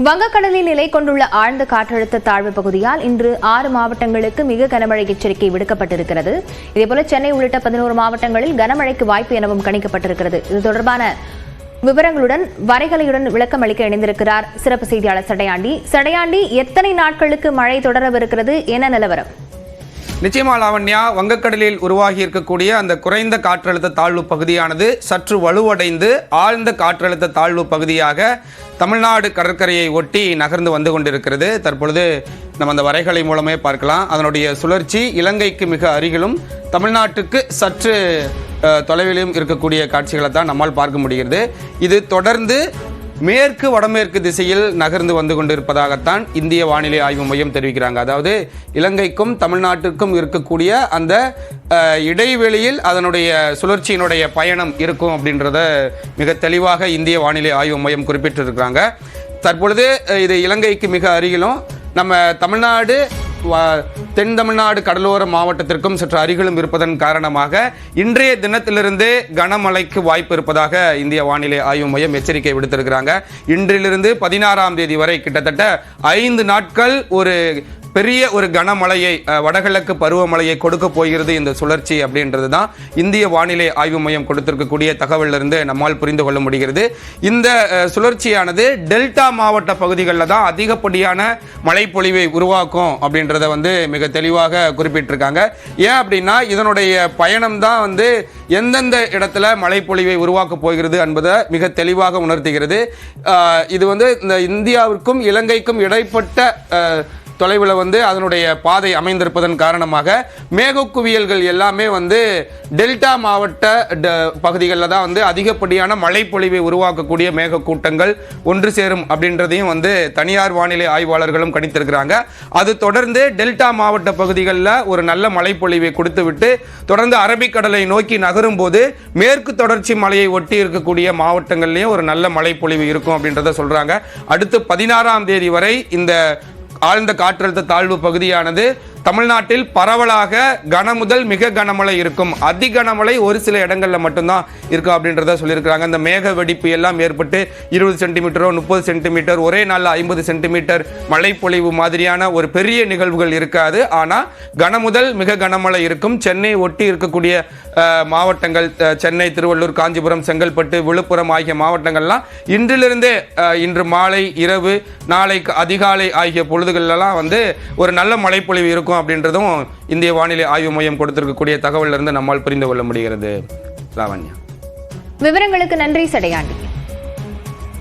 வங்கக்கடலில் நிலை கொண்டுள்ள ஆழ்ந்த காற்றழுத்த தாழ்வு பகுதியால் இன்று 6 மாவட்டங்களுக்கு மிக கனமழை எச்சரிக்கை விடுக்கப்பட்டிருக்கிறது. இதேபோல சென்னை உள்ளிட்ட 11 மாவட்டங்களில் கனமழைக்கு வாய்ப்பு எனவும் கணிக்கப்பட்டிருக்கிறது. இது தொடர்பான விவரங்களுடன் வரைகலையுடன் விளக்கம் அளிக்க இணைந்திருக்கிறார் சிறப்பு செய்தியாளர் சடையாண்டி. எத்தனை நாட்களுக்கு மழை தொடரவிருக்கிறது? என்ன நிலவரம்? நிச்சயமா லாவண்யா, வங்கக்கடலில் உருவாகி இருக்கக்கூடிய அந்த குறைந்த காற்றழுத்த தாழ்வு பகுதியானது சற்று வலுவடைந்து ஆழ்ந்த காற்றழுத்த தாழ்வு பகுதியாக தமிழ்நாடு கடற்கரையை ஒட்டி நகர்ந்து வந்து கொண்டிருக்கிறது. தற்பொழுது நம்ம அந்த வரைகலை மூலமே பார்க்கலாம். அதனுடைய சுழற்சி இலங்கைக்கு மிக அருகிலும் தமிழ்நாட்டுக்கு சற்று தொலைவிலும் இருக்கக்கூடிய காட்சிகளை தான் நம்மால் பார்க்க முடிகிறது. இது தொடர்ந்து மேற்கு வடமேற்கு திசையில் நகர்ந்து வந்து கொண்டிருப்பதாகத்தான் இந்திய வானிலை ஆய்வு மையம் தெரிவிக்கிறாங்க. அதாவது இலங்கைக்கும் தமிழ்நாட்டிற்கும் இருக்கக்கூடிய அந்த இடைவெளியில் அதனுடைய சுழற்சியினுடைய பயணம் இருக்கும் அப்படின்றத மிக தெளிவாக இந்திய வானிலை ஆய்வு மையம் குறிப்பிட்டிருக்கிறாங்க. தற்பொழுது இது இலங்கைக்கு மிக அருகிலும் நம்ம தமிழ்நாடு தென் தமிழ்நாடு கடலோர மாவட்டத்திற்கும் சற்று அருகிலும் இருப்பதன் காரணமாக இன்றைய தினத்திலிருந்து கனமழைக்கு வாய்ப்பு இருப்பதாக இந்திய வானிலை ஆய்வு மையம் எச்சரிக்கை விடுத்திருக்கிறாங்க. இன்றிலிருந்து 16ஆம் தேதி வரை கிட்டத்தட்ட 5 நாட்கள் ஒரு பெரிய ஒரு கனமழையை வடகிழக்கு பருவமழையை கொடுக்க போகிறது இந்த சுழற்சி அப்படின்றது தான் இந்திய வானிலை ஆய்வு மையம் கொடுத்திருக்கக்கூடிய தகவலிலிருந்து நம்மால் புரிந்து கொள்ள முடிகிறது. இந்த சுழற்சியானது டெல்டா மாவட்ட பகுதிகளில் தான் அதிகப்படியான மழைப்பொழிவை உருவாக்கும் அப்படின்றத மிக தெளிவாக குறிப்பிட்டிருக்காங்க. ஏன் அப்படின்னா இதனுடைய பயணம் தான் எந்தெந்த இடத்துல மழைப்பொழிவை உருவாக்க போகிறது என்பதை மிக தெளிவாக உணர்த்துகிறது. இது இந்த இந்தியாவிற்கும் இலங்கைக்கும் இடைப்பட்ட தொலைவில் அதனுடைய பாதை அமைந்திருப்பதன் காரணமாக மேகக்குவியல்கள் எல்லாமே டெல்டா மாவட்ட பகுதிகளில் தான் அதிகப்படியான மழைப்பொழிவை உருவாக்கக்கூடிய மேகக்கூட்டங்கள் ஒன்று சேரும் அப்படின்றதையும் தனியார் வானிலை ஆய்வாளர்களும் கணித்திருக்கிறாங்க. அது தொடர்ந்து டெல்டா மாவட்ட பகுதிகளில் ஒரு நல்ல மழைப்பொழிவை கொடுத்துவிட்டு தொடர்ந்து அரபிக்கடலை நோக்கி நகரும் போது மேற்கு தொடர்ச்சி மலையை ஒட்டி இருக்கக்கூடிய மாவட்டங்கள்லையும் ஒரு நல்ல மழைப்பொழிவு இருக்கும் அப்படின்றத சொல்றாங்க. அடுத்து 16ஆம் தேதி வரை இந்த ஆழ்ந்த காற்றழுத்த தாழ்வு பகுதியானது தமிழ்நாட்டில் பரவலாக கனமுதல் மிக கனமழை இருக்கும். அதி கனமழை ஒரு சில இடங்களில் மட்டும்தான் இருக்கும் அப்படின்றத சொல்லியிருக்கிறாங்க. இந்த மேக வெடிப்பு எல்லாம் ஏற்பட்டு 20 சென்டிமீட்டரோ 30 சென்டிமீட்டர் ஒரே நாளில் 50 சென்டிமீட்டர் மழை பொழிவு மாதிரியான ஒரு பெரிய நிகழ்வுகள் இருக்காது. ஆனால் கனமுதல் மிக கனமழை இருக்கும். சென்னை ஒட்டி இருக்கக்கூடிய மாவட்டங்கள் சென்னை, திருவள்ளூர், காஞ்சிபுரம், செங்கல்பட்டு, விழுப்புரம் ஆகிய மாவட்டங்கள்லாம் இன்றிலிருந்தே இன்று மாலை, இரவு, நாளை அதிகாலை ஆகிய பொழுதுகளெல்லாம் ஒரு நல்ல மழைப்பொழிவு இருக்கும் அப்படின்றதும் இந்திய வானிலை ஆய்வு மையம் கொடுத்திருக்கக்கூடிய தகவலிலிருந்து நம்மால் புரிந்து கொள்ள முடிகிறது. லாவண்யா, விவரங்களுக்கு நன்றி சடையாண்டி.